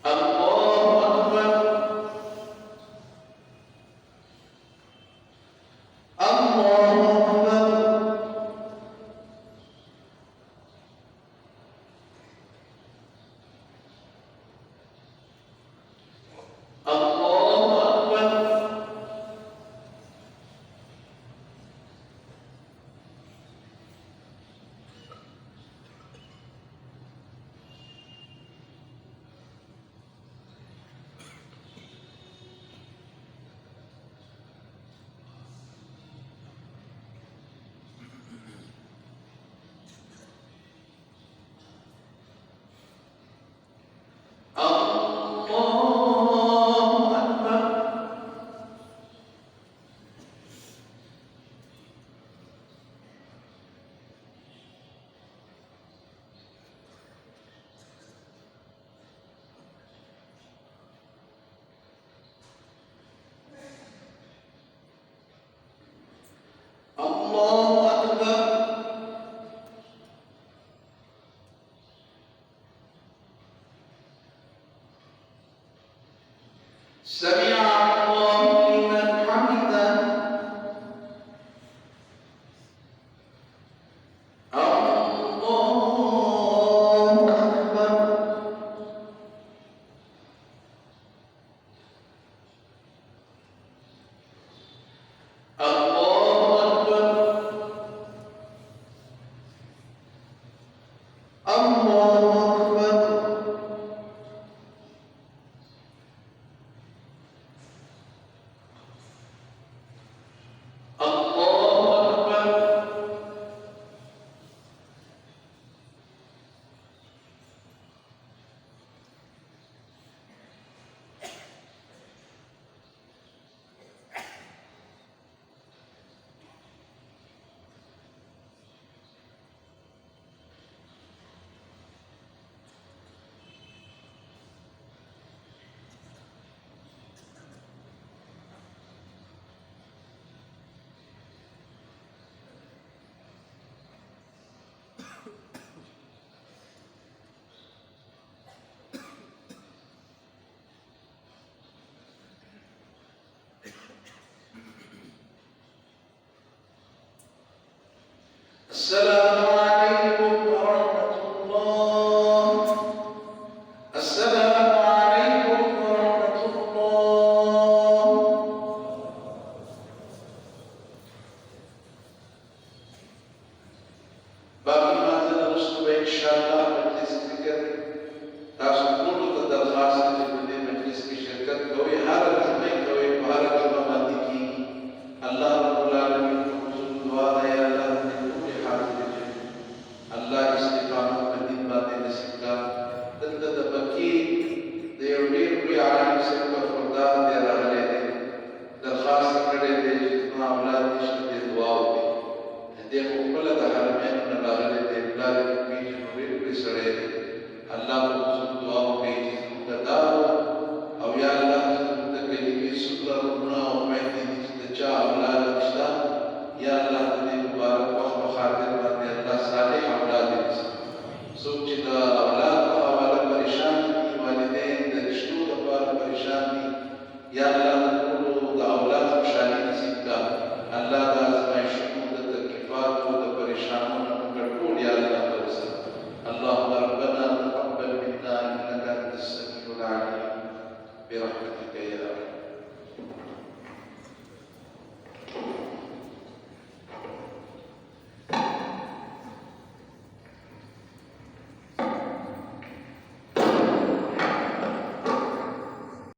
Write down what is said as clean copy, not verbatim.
الله أكبر. سمع الله لمن حمده الله أكبر السلام عليكم ورحمة الله. السلام عليكم ورحمة الله. باقي ما تدرسوا إن شاء الله مجلس ذكر تاسو ټول ته درخواست دی په دې مجلس کې شرکت کوئ. هر جمعه کوئ، په هر جمعه باندې کیږي. الله رب العالمین دعا ده یا الله دې ټول حاضر کړي. الله استقامت په دین باندې نصیب کړه. دلته د بکی د یو ډېر لوی عالم صاحب په فرداد دی راغلی دی، درخواست کړی دی چې زما اولاد نشته دې دعا وکړي. دې خو خپله د حرمینو نه راغلی دی، پلار یې پېژنو، ډېر لوی سړی دی. الله په حضور دعا وکړي چې زموږ دا او یا الله زموږ د کلمې څومره روحونه او خویندې دي چې د چا اولاد نشته، یا الله د دې مبارک وخت په خاطر باندې الله صالح اولاد ورکړي. څوک چې د اولاد په حواله پریشان دي، والدین د رشتو لپاره پریشان دي، یا الله د ټولو د اولاد خوشحالي نصیب کړه. الله د ازمایښتونو، د تکلیفاتو، د پریشانونو موږ ټول یا الله ته وساتي. اللهم ربنا تقبل منا انك انت السميع العليم برحمتك